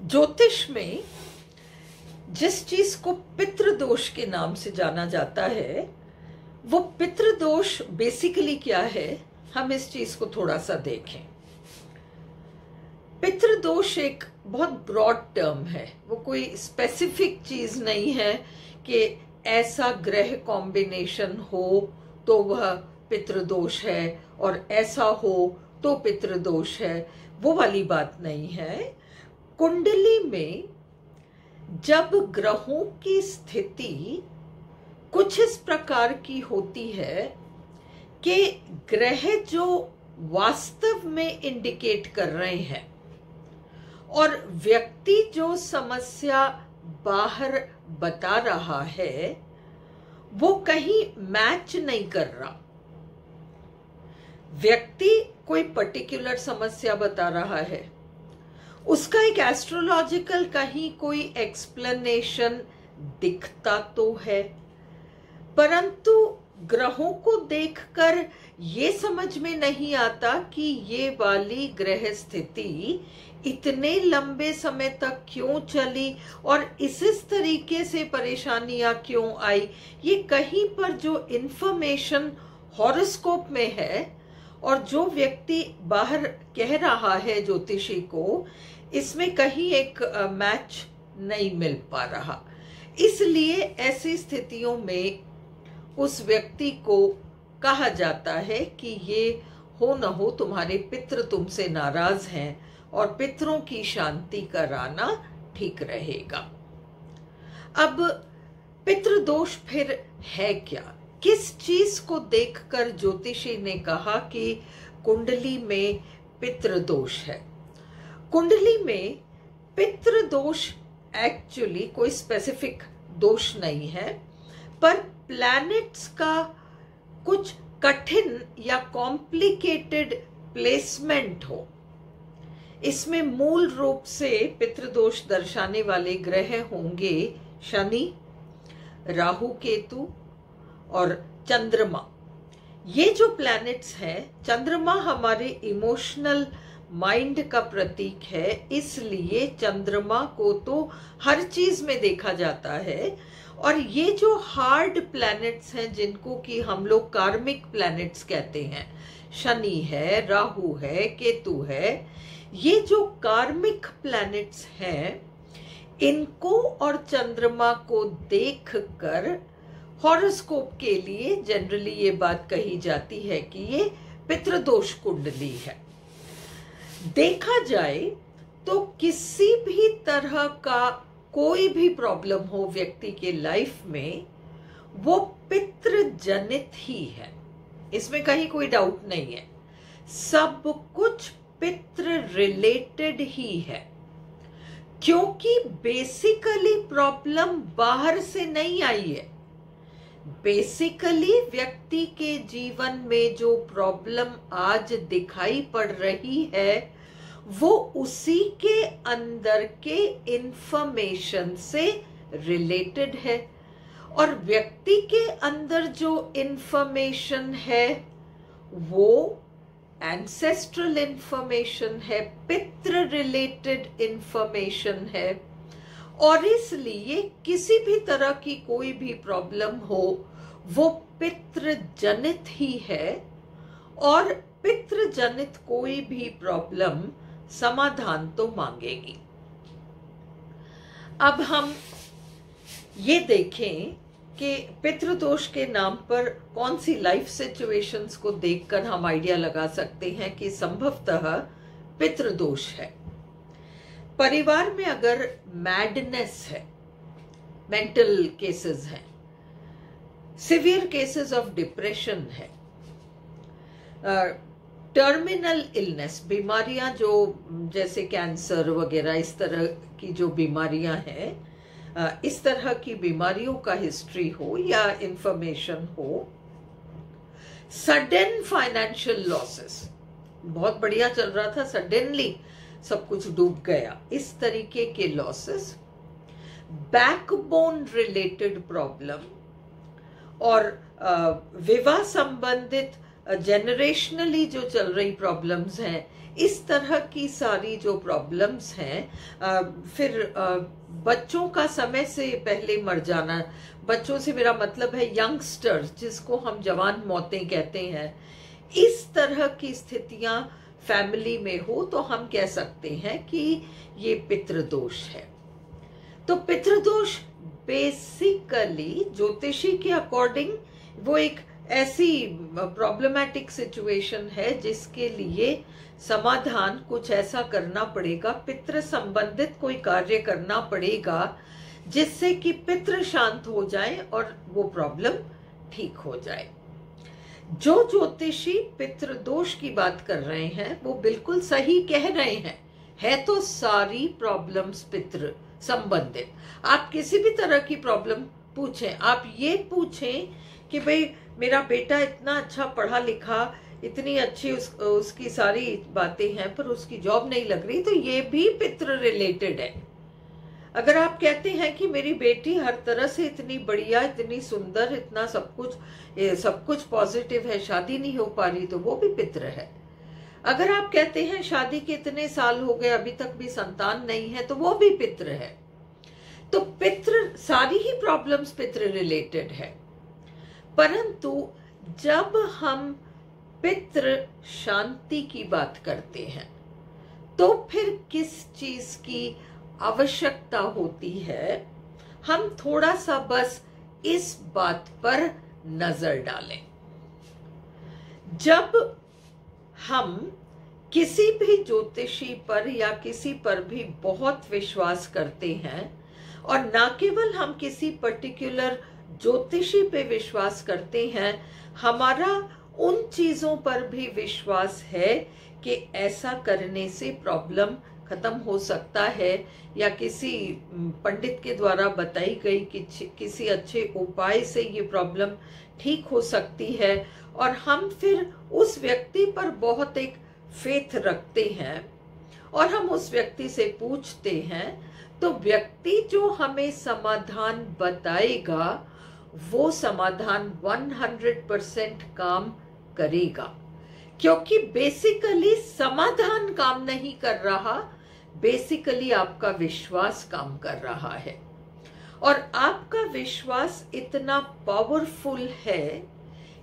ज्योतिष में जिस चीज को पितृदोष के नाम से जाना जाता है, वो पितृदोष बेसिकली क्या है, हम इस चीज को थोड़ा सा देखें। पितृदोष एक बहुत ब्रॉड टर्म है, वो कोई स्पेसिफिक चीज नहीं है कि ऐसा ग्रह कॉम्बिनेशन हो तो वह पितृदोष है और ऐसा हो तो पितृदोष है, वो वाली बात नहीं है। कुंडली में जब ग्रहों की स्थिति कुछ इस प्रकार की होती है कि ग्रह जो वास्तव में इंडिकेट कर रहे हैं और व्यक्ति जो समस्या बाहर बता रहा है वो कहीं मैच नहीं कर रहा। व्यक्ति कोई पर्टिकुलर समस्या बता रहा है, उसका एक एस्ट्रोलॉजिकल कहीं कोई एक्सप्लेनेशन दिखता तो है, परंतु ग्रहों को देखकर ये समझ में नहीं आता कि ये वाली ग्रह स्थिति इतने लंबे समय तक क्यों चली और इस तरीके से परेशानियां क्यों आई। ये कहीं पर जो इंफॉर्मेशन हॉरोस्कोप में है और जो व्यक्ति बाहर कह रहा है ज्योतिषी को, इसमें कहीं एक मैच नहीं मिल पा रहा। इसलिए ऐसी स्थितियों में उस व्यक्ति को कहा जाता है कि ये हो न हो तुम्हारे पितृ तुमसे नाराज हैं और पितरों की शांति कराना ठीक रहेगा। अब पितृदोष फिर है क्या? किस चीज को देखकर ज्योतिषी ने कहा कि कुंडली में पितृदोष है? कुंडली में पितृदोष एक्चुअली कोई स्पेसिफिक दोष नहीं है, पर प्लैनेट्स का कुछ कठिन या कॉम्प्लिकेटेड प्लेसमेंट हो। इसमें मूल रूप से पितृदोष दर्शाने वाले ग्रह होंगे शनि, राहु केतु और चंद्रमा। ये जो प्लैनेट्स हैं, चंद्रमा हमारे इमोशनल माइंड का प्रतीक है, इसलिए चंद्रमा को तो हर चीज में देखा जाता है। और ये जो हार्ड प्लैनेट्स हैं जिनको कि हम लोग कार्मिक प्लैनेट्स कहते हैं, शनि है, राहु है, केतु है, ये जो कार्मिक प्लैनेट्स हैं, इनको और चंद्रमा को देखकर हॉरोस्कोप के लिए जनरली ये बात कही जाती है कि ये पितृदोष कुंडली है। देखा जाए तो किसी भी तरह का कोई भी प्रॉब्लम हो व्यक्ति के लाइफ में, वो पितृ जनित ही है, इसमें कहीं कोई डाउट नहीं है। सब कुछ पितृ रिलेटेड ही है, क्योंकि बेसिकली प्रॉब्लम बाहर से नहीं आई है। बेसिकली व्यक्ति के जीवन में जो प्रॉब्लम आज दिखाई पड़ रही है वो उसी के अंदर के इंफॉर्मेशन से रिलेटेड है। और व्यक्ति के अंदर जो इंफॉर्मेशन है वो एंसेस्ट्रल इंफॉर्मेशन है, पितृ रिलेटेड इंफॉर्मेशन है। और इसलिए किसी भी तरह की कोई भी प्रॉब्लम हो वो पितृ जनित ही है, और पितृ जनित कोई भी प्रॉब्लम समाधान तो मांगेगी। अब हम ये देखें कि पितृदोष के नाम पर कौन सी लाइफ सिचुएशंस को देखकर हम आइडिया लगा सकते हैं कि संभवतः पितृदोष है। परिवार में अगर मैडनेस है, मेंटल केसेस हैं, सिवियर केसेस ऑफ डिप्रेशन है, टर्मिनल इलनेस, बीमारियां जो जैसे कैंसर वगैरह इस तरह की जो बीमारियां हैं, इस तरह की बीमारियों का हिस्ट्री हो या इंफॉर्मेशन हो, सडन फाइनेंशियल लॉसेस, बहुत बढ़िया चल रहा था, सडनली सब कुछ डूब गया, इस तरीके के लॉसेस, बैकबोन रिलेटेड प्रॉब्लम और विवाह संबंधित जनरेशनली जो चल रही प्रॉब्लम्स हैं, इस तरह की सारी जो प्रॉब्लम्स हैं, फिर बच्चों का समय से पहले मर जाना, बच्चों से मेरा मतलब है यंगस्टर्स, जिसको हम जवान मौतें कहते हैं, इस तरह की स्थितियां फैमिली में हो तो हम कह सकते हैं कि ये पितृदोष है। तो पितृदोष बेसिकली ज्योतिषी के अकॉर्डिंग वो एक ऐसी प्रॉब्लमैटिक सिचुएशन है जिसके लिए समाधान कुछ ऐसा करना पड़ेगा, पितृ संबंधित कोई कार्य करना पड़ेगा जिससे कि पितृ शांत हो जाए और वो प्रॉब्लम ठीक हो जाए। जो ज्योतिषी पितृदोष की बात कर रहे हैं वो बिल्कुल सही कह रहे हैं, है तो सारी प्रॉब्लम्स पितृ संबंधित। आप किसी भी तरह की प्रॉब्लम पूछें, आप ये पूछें कि भाई मेरा बेटा इतना अच्छा पढ़ा लिखा, इतनी अच्छी उसकी सारी बातें हैं, पर उसकी जॉब नहीं लग रही, तो ये भी पितृ रिलेटेड है। अगर आप कहते हैं कि मेरी बेटी हर तरह से इतनी बढ़िया, इतनी सुंदर, इतना सब कुछ पॉजिटिव है, शादी नहीं हो पा रही, तो वो भी पितृ है। अगर आप कहते हैं शादी के इतने साल हो गए अभी तक भी संतान नहीं है, तो वो भी पितृ है। तो पितृ, सारी ही प्रॉब्लम्स पितृ रिलेटेड है। परंतु जब हम पितृ शांति की बात करते हैं तो फिर किस चीज की आवश्यकता होती है, हम थोड़ा सा बस इस बात पर नजर डालें। जब हम किसी भी ज्योतिषी पर या किसी पर भी बहुत विश्वास करते हैं, और ना केवल हम किसी पर्टिकुलर ज्योतिषी पे विश्वास करते हैं, हमारा उन चीजों पर भी विश्वास है कि ऐसा करने से प्रॉब्लम खत्म हो सकता है, या किसी पंडित के द्वारा बताई गई किसी अच्छे उपाय से ये प्रॉब्लम ठीक हो सकती है, और हम फिर उस व्यक्ति पर बहुत एक फेथ रखते हैं और हम उस व्यक्ति से पूछते हैं, तो व्यक्ति जो हमें समाधान बताएगा वो समाधान 100% काम करेगा, क्योंकि बेसिकली समाधान काम नहीं कर रहा, बेसिकली आपका विश्वास काम कर रहा है। और आपका विश्वास इतना पावरफुल है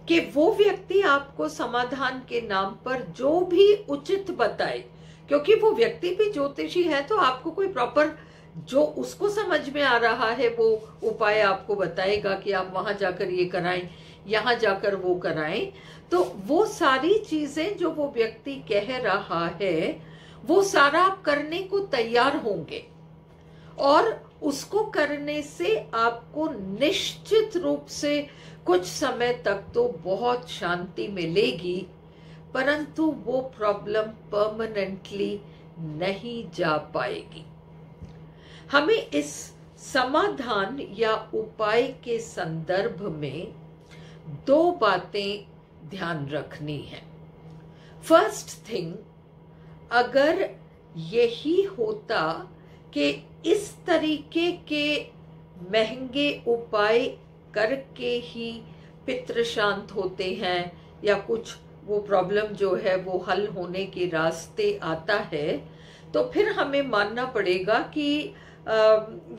कि वो व्यक्ति आपको समाधान के नाम पर जो भी उचित बताए, क्योंकि वो व्यक्ति भी ज्योतिषी है, तो आपको कोई प्रॉपर जो उसको समझ में आ रहा है वो उपाय आपको बताएगा कि आप वहां जाकर ये कराएं, यहां जाकर वो कराएं। तो वो सारी चीजें जो वो व्यक्ति कह रहा है वो सारा आप करने को तैयार होंगे, और उसको करने से आपको निश्चित रूप से कुछ समय तक तो बहुत शांति मिलेगी, परंतु वो प्रॉब्लम परमानेंटली नहीं जा पाएगी। हमें इस समाधान या उपाय के संदर्भ में दो बातें ध्यान रखनी है। फर्स्ट थिंग, अगर यही होता कि इस तरीके के महंगे उपाय करके ही पितृ शांत होते हैं, या कुछ वो प्रॉब्लम जो है वो हल होने के रास्ते आता है, तो फिर हमें मानना पड़ेगा कि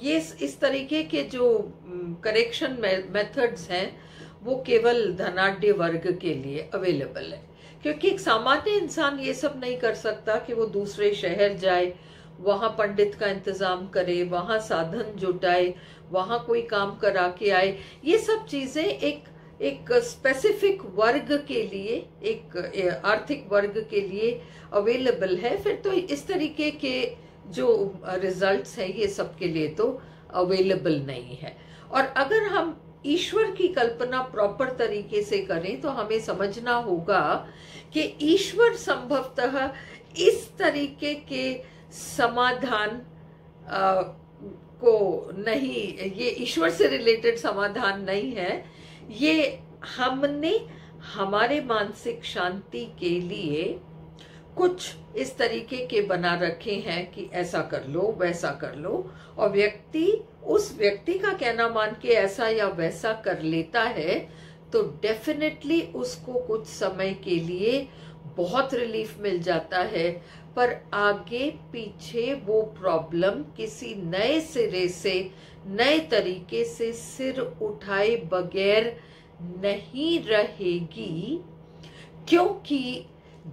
ये इस तरीके के जो करेक्शन मेथड्स हैं वो केवल धनाढ्य वर्ग के लिए अवेलेबल है, क्योंकि एक सामान्य इंसान ये सब नहीं कर सकता कि वो दूसरे शहर जाए, वहां पंडित का इंतजाम करे, वहां साधन जुटाए, वहां कोई काम करा के आए। ये सब चीजें एक स्पेसिफिक वर्ग के लिए, एक आर्थिक वर्ग के लिए अवेलेबल है। फिर तो इस तरीके के जो रिजल्ट्स हैं ये सबके लिए तो अवेलेबल नहीं है। और अगर हम ईश्वर की कल्पना प्रॉपर तरीके से करें तो हमें समझना होगा कि ईश्वर संभवतः इस तरीके के समाधान को नहीं, ये ईश्वर से रिलेटेड समाधान नहीं है, ये हमने हमारे मानसिक शांति के लिए कुछ इस तरीके के बना रखे हैं कि ऐसा कर लो, वैसा कर लो, और व्यक्ति उस व्यक्ति का कहना मान के ऐसा या वैसा कर लेता है, तो डेफिनेटली उसको कुछ समय के लिए बहुत रिलीफ मिल जाता है, पर आगे पीछे वो प्रॉब्लम किसी नए सिरे से, नए तरीके से सिर उठाए बगैर नहीं रहेगी। क्योंकि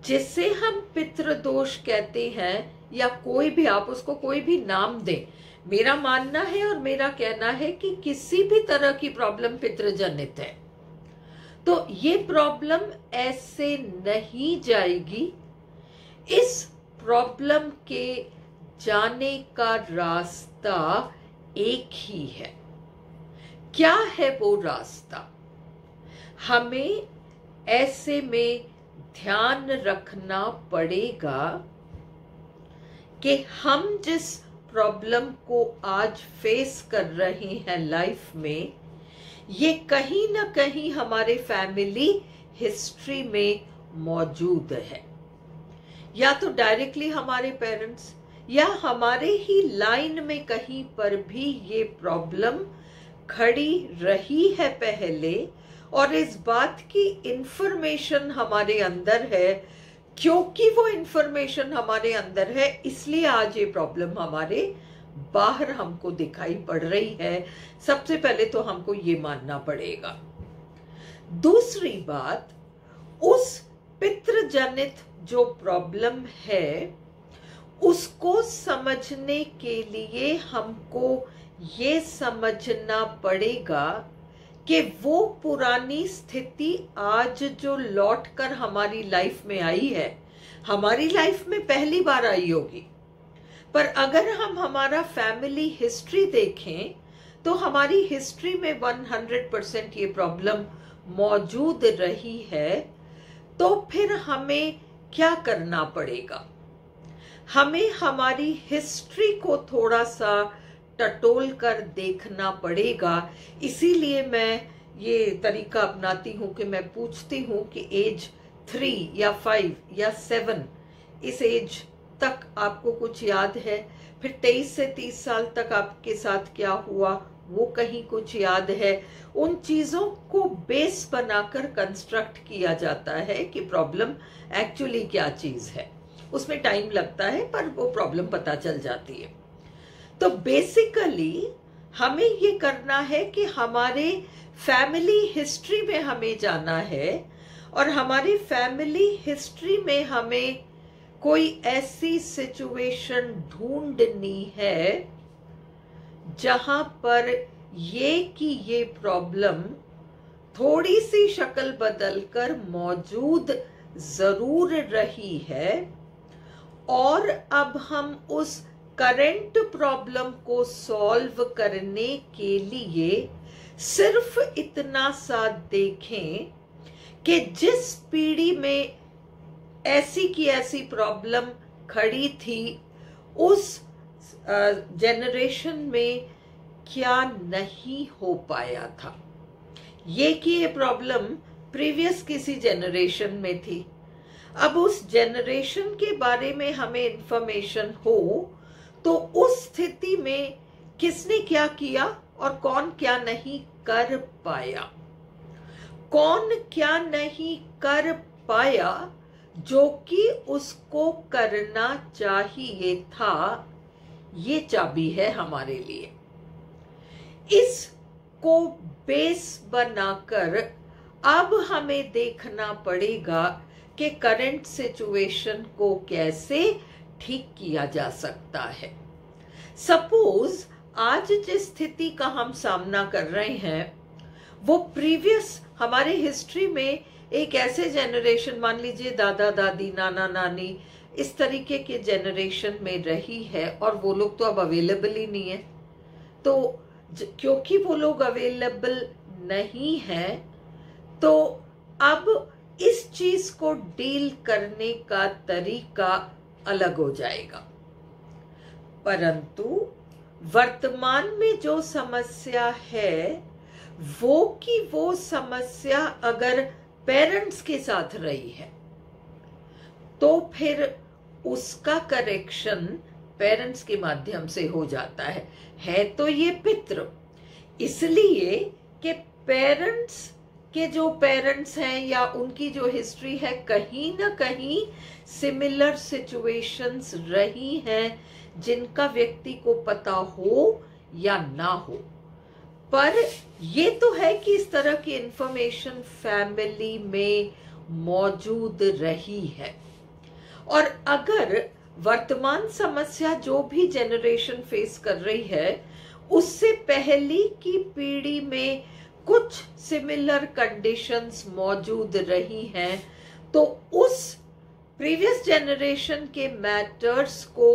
जिसे हम पितृदोष कहते हैं, या कोई भी, आप उसको कोई भी नाम दें, मेरा मानना है और मेरा कहना है कि किसी भी तरह की प्रॉब्लम पितृजनित है। तो ये प्रॉब्लम ऐसे नहीं जाएगी। इस प्रॉब्लम के जाने का रास्ता एक ही है। क्या है वो रास्ता? हमें ऐसे में ध्यान रखना पड़ेगा कि हम जिस प्रॉब्लम को आज फेस कर रहे हैं लाइफ में, ये कहीं ना कहीं हमारे फैमिली हिस्ट्री में मौजूद है। या तो डायरेक्टली हमारे पेरेंट्स, या हमारे ही लाइन में कहीं पर भी ये प्रॉब्लम खड़ी रही है पहले, और इस बात की इंफॉर्मेशन हमारे अंदर है। क्योंकि वो इंफॉर्मेशन हमारे अंदर है, इसलिए आज ये प्रॉब्लम हमारे बाहर हमको दिखाई पड़ रही है। सबसे पहले तो हमको ये मानना पड़ेगा। दूसरी बात, उस पितृजनित जो प्रॉब्लम है उसको समझने के लिए हमको ये समझना पड़ेगा कि वो पुरानी स्थिति आज जो लौट कर हमारी लाइफ में आई है, हमारी लाइफ में पहली बार आई होगी। पर अगर हम हमारा फैमिली हिस्ट्री देखें तो हमारी हिस्ट्री में 100% ये प्रॉब्लम मौजूद रही है। तो फिर हमें क्या करना पड़ेगा? हमें हमारी हिस्ट्री को थोड़ा सा टटोल कर देखना पड़ेगा। इसीलिए मैं ये तरीका अपनाती हूँ कि मैं पूछती हूँ कि एज 3 या 5 या 7, इस एज तक आपको कुछ याद है? फिर 23 से 30 साल तक आपके साथ क्या हुआ वो कहीं कुछ याद है? उन चीजों को बेस बनाकर कंस्ट्रक्ट किया जाता है कि प्रॉब्लम एक्चुअली क्या चीज है। उसमें टाइम लगता है पर वो प्रॉब्लम पता चल जाती है। तो बेसिकली हमें ये करना है कि हमारे फैमिली हिस्ट्री में हमें जाना है, और हमारी फैमिली हिस्ट्री में हमें कोई ऐसी सिचुएशन ढूंढनी है जहां पर ये प्रॉब्लम थोड़ी सी शक्ल बदलकर मौजूद जरूर रही है, और अब हम उस करंट प्रॉब्लम को सॉल्व करने के लिए सिर्फ इतना सा देखें कि जिस पीढ़ी में ऐसी की ऐसी प्रॉब्लम खड़ी थी, उस जनरेशन में क्या नहीं हो पाया था। ये कि ये प्रॉब्लम प्रीवियस किसी जनरेशन में थी, अब उस जनरेशन के बारे में हमें इंफॉर्मेशन हो तो उस स्थिति में किसने क्या किया और कौन क्या नहीं कर पाया, कौन क्या नहीं कर पाया जो कि उसको करना चाहिए था, ये चाबी है हमारे लिए। इसको बेस बनाकर अब हमें देखना पड़ेगा कि करंट सिचुएशन को कैसे ठीक किया जा सकता है। सपोज आज जिस स्थिति का हम सामना कर रहे हैं वो प्रीवियस हमारे हिस्ट्री में एक ऐसे जनरेशन, मान लीजिए दादा दादी, नाना नानी, इस तरीके के जनरेशन में रही है, और वो लोग तो अब अवेलेबल ही नहीं है। तो क्योंकि वो लोग अवेलेबल नहीं है तो अब इस चीज को डील करने का तरीका अलग हो जाएगा। परंतु वर्तमान में जो समस्या है वो कि वो समस्या अगर पेरेंट्स के साथ रही है तो फिर उसका करेक्शन पेरेंट्स के माध्यम से हो जाता है तो ये पितृ, इसलिए कि पेरेंट्स के जो पेरेंट्स हैं या उनकी जो हिस्ट्री है, कहीं ना कहीं सिमिलर सिचुएशंस रही हैं जिनका व्यक्ति को पता हो या ना हो। पर ये तो है कि इस तरह की इंफॉर्मेशन फैमिली में मौजूद रही है। और अगर वर्तमान समस्या जो भी जनरेशन फेस कर रही है, उससे पहले की पीढ़ी में कुछ सिमिलर कंडीशंस मौजूद रही हैं, तो उस प्रीवियस जनरेशन के मैटर्स को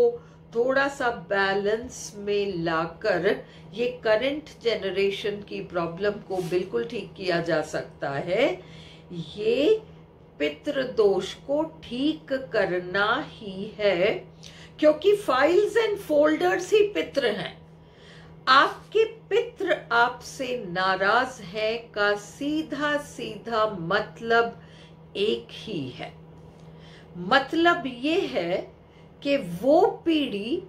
थोड़ा सा बैलेंस में लाकर ये करंट जनरेशन की प्रॉब्लम को बिल्कुल ठीक किया जा सकता है। ये पितृदोष को ठीक करना ही है, क्योंकि फाइल्स एंड फोल्डर्स ही पितृ हैं। आपके पितृ आपसे नाराज है का सीधा सीधा मतलब एक ही है। मतलब ये है कि वो पीढ़ी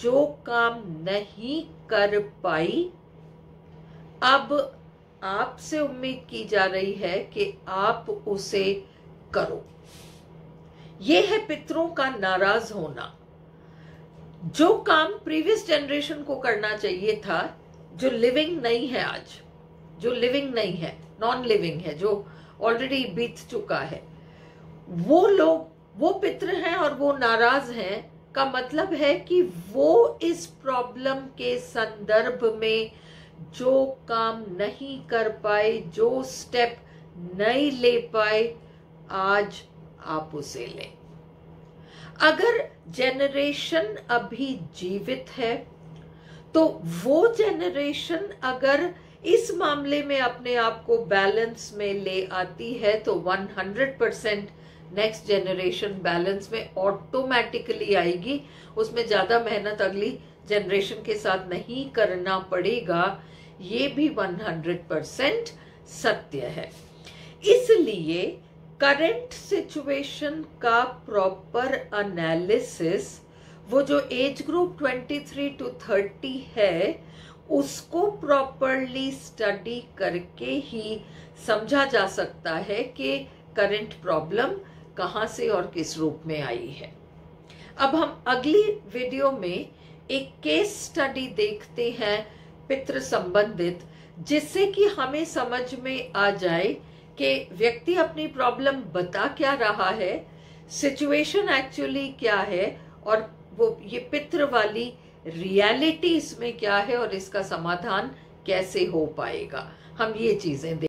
जो काम नहीं कर पाई, अब आपसे उम्मीद की जा रही है कि आप उसे करो। ये है पितरों का नाराज होना। जो काम प्रीवियस जनरेशन को करना चाहिए था, जो लिविंग नहीं है आज, जो लिविंग नहीं है, नॉन लिविंग है, जो ऑलरेडी बीत चुका है, वो लोग, वो पितृ हैं और वो नाराज हैं का मतलब है कि वो इस प्रॉब्लम के संदर्भ में जो काम नहीं कर पाए, जो स्टेप नहीं ले पाए, आज आप उसे लें। अगर जनरेशन अभी जीवित है, तो वो जनरेशन अगर इस मामले में अपने आप को बैलेंस में ले आती है, तो 100% नेक्स्ट जनरेशन बैलेंस में ऑटोमेटिकली आएगी। उसमें ज्यादा मेहनत अगली जनरेशन के साथ नहीं करना पड़ेगा। ये भी 100% सत्य है। इसलिए करंट सिचुएशन का प्रॉपर एनालिसिस, वो जो एज ग्रुप 23 to 30 है, उसको प्रॉपरली स्टडी करके ही समझा जा सकता है कि करंट प्रॉब्लम कहां से और किस रूप में आई है। अब हम अगली वीडियो में एक केस स्टडी देखते हैं पितृ संबंधित, जिससे कि हमें समझ में आ जाए कि व्यक्ति अपनी प्रॉब्लम बता क्या रहा है, सिचुएशन एक्चुअली क्या है, और वो ये पितृ वाली रियलिटी इसमें क्या है और इसका समाधान कैसे हो पाएगा। हम ये चीजें